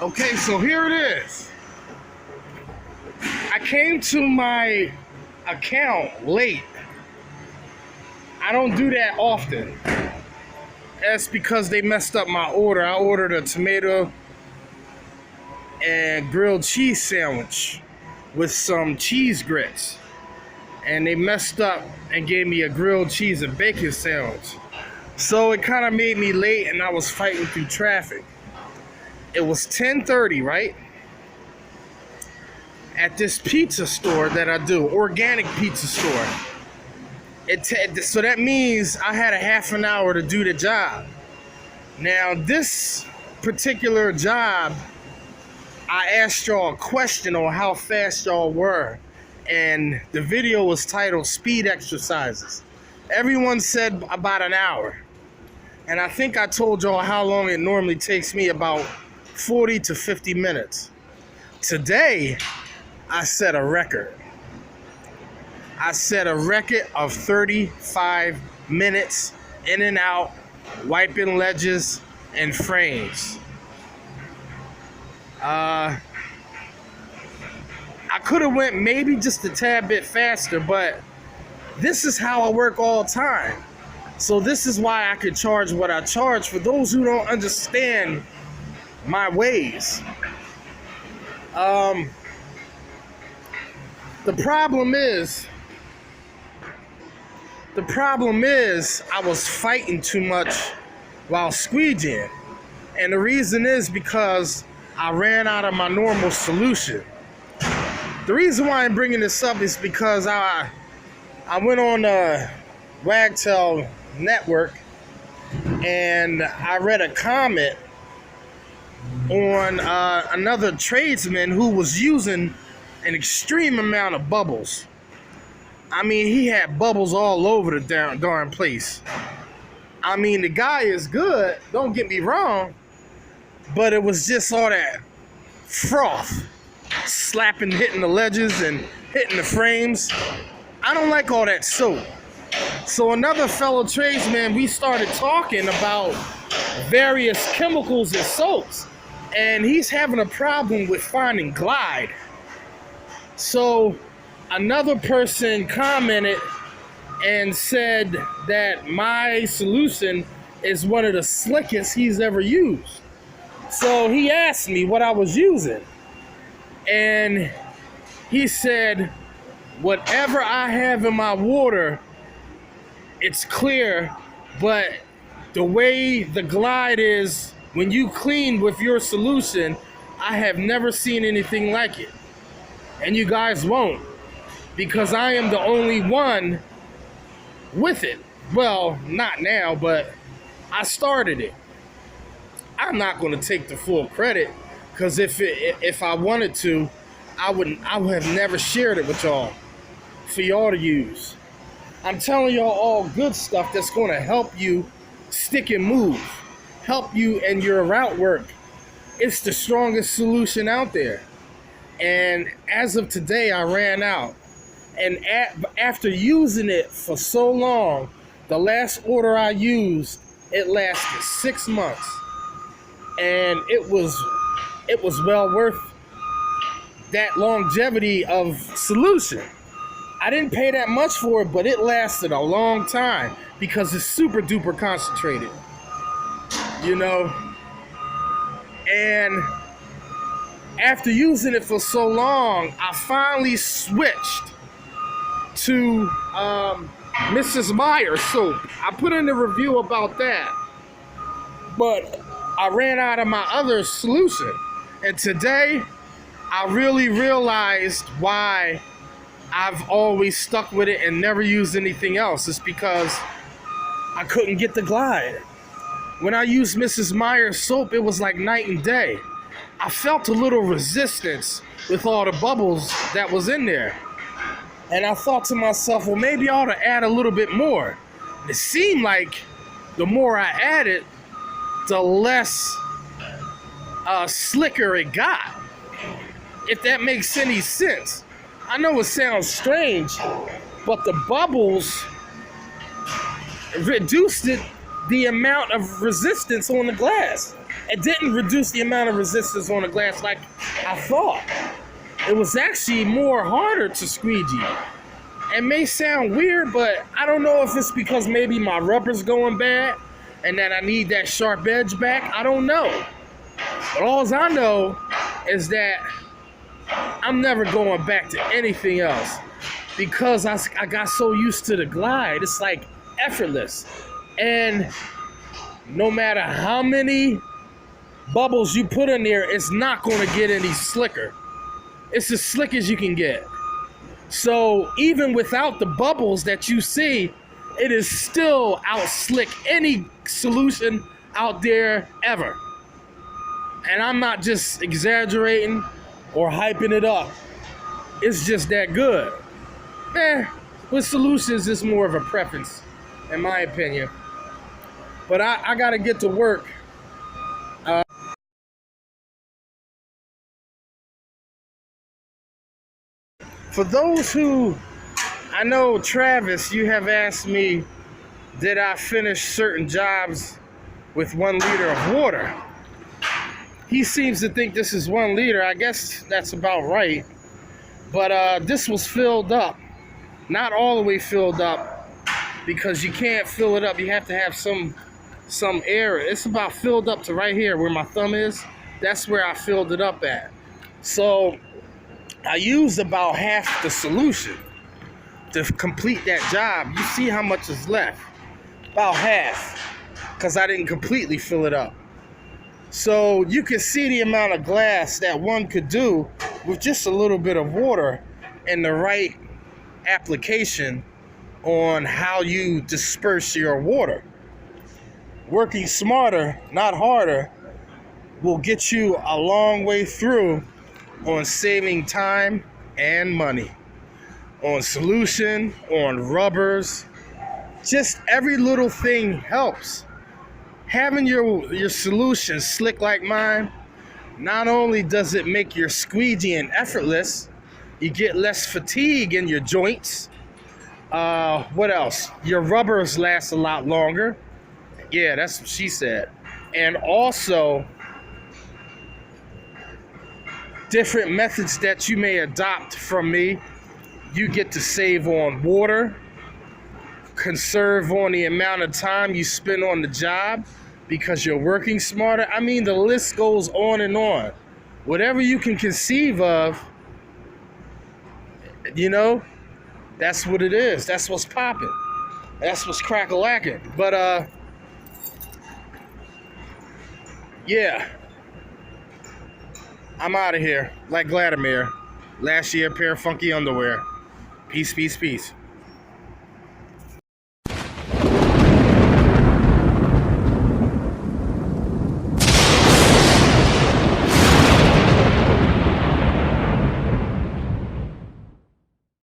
Okay, so here it is. I came to my account late. I don't do that often. That's because they messed up my order. I ordered a tomato and grilled cheese sandwich with some cheese grits. And they messed up and gave me a grilled cheese and bacon sandwich. So it kind of made me late and I was fighting through traffic. It was 10:30, right? At this pizza store that I do, organic pizza store. So that means I had a half an hour to do the job. Now, this particular job, I asked y'all a question on how fast y'all were, and the video was titled Speed Exercises. Everyone said about an hour, and I think I told y'all how long it normally takes me, about 40 to 50 minutes. Today, I set a record. I set a record of 35 minutes in and out, wiping ledges and frames. I could have went maybe just a tad bit faster, but this is how I work all the time. So this is why I could charge what I charge for those who don't understand my ways. The problem is I was fighting too much while squeegeeing. And the reason is because I ran out of my normal solution. The reason why I'm bringing this up is because I went on the Wagtail network and I read a comment on another tradesman who was using an extreme amount of bubbles. I mean, he had bubbles all over the darn place. I mean, the guy is good, don't get me wrong, but it was just all that froth, slapping, hitting the ledges and hitting the frames. I don't like all that soap. So another fellow tradesman, we started talking about various chemicals and soaps, and he's having a problem with finding Glide. So another person commented and said that my solution is one of the slickest he's ever used. So he asked me what I was using. And he said, whatever I have in my water, it's clear, but the way the Glide is, when you clean with your solution, I have never seen anything like it. And you guys won't, because I am the only one with it. Well, not now, but I started it. I'm not going to take the full credit, because if I wanted to, I would have never shared it with y'all for y'all to use. I'm telling y'all all good stuff that's going to help you stick and move, help you in your route work. It's the strongest solution out there. And as of today, I ran out. And after using it for so long, the last order I used, it lasted 6 months. And it was well worth that longevity of solution. I didn't pay that much for it, but it lasted a long time because it's super duper concentrated, you know. And after using it for so long, I finally switched to M.A.W. soap. I put in a review about that, but I ran out of my other solution. And today, I really realized why I've always stuck with it and never used anything else. It's because I couldn't get the Glide. When I used M.A.W. soap, it was like night and day. I felt a little resistance with all the bubbles that was in there. And I thought to myself, well, maybe I ought to add a little bit more. It seemed like the more I added, the less slicker it got. If that makes any sense. I know it sounds strange, but the bubbles reduced it the amount of resistance on the glass. It didn't reduce the amount of resistance on the glass like I thought. It was actually more harder to squeegee. It may sound weird, but I don't know if it's because maybe my rubber's going bad and that I need that sharp edge back. I don't know. But all I know is that I'm never going back to anything else because I got so used to the glide. It's like effortless. And no matter how many bubbles you put in there, it's not going to get any slicker. It's as slick as you can get. So even without the bubbles that you see, it is still out slick any solution out there ever. And I'm not just exaggerating or hyping it up. It's just that good. With solutions, it's more of a preference, in my opinion. But I gotta get to work. For those who, I know Travis, you have asked me, did I finish certain jobs with 1 liter of water? He seems to think this is 1 liter. I guess that's about right. But this was filled up. Not all the way filled up because you can't fill it up. You have to have some air. It's about filled up to right here where my thumb is. That's where I filled it up at. So I used about half the solution to complete that job. You see how much is left? About half, because I didn't completely fill it up. So you can see the amount of glass that one could do with just a little bit of water and the right application on how you disperse your water. Working smarter, not harder, will get you a long way through on saving time and money, on solution, on rubbers. Just every little thing helps. Having your solution slick like mine, not only does it make your squeegeeing effortless, you get less fatigue in your joints. What else? Your rubbers last a lot longer. Yeah, that's what she said. And also, different methods that you may adopt from me, you get to save on water, conserve on the amount of time you spend on the job because you're working smarter. I mean, the list goes on and on. Whatever you can conceive of, you know, that's what it is. That's what's popping. That's what's crack-a-lacking. But, yeah. I'm out of here, like Vladimir. Last year, pair of funky underwear. Peace, peace, peace.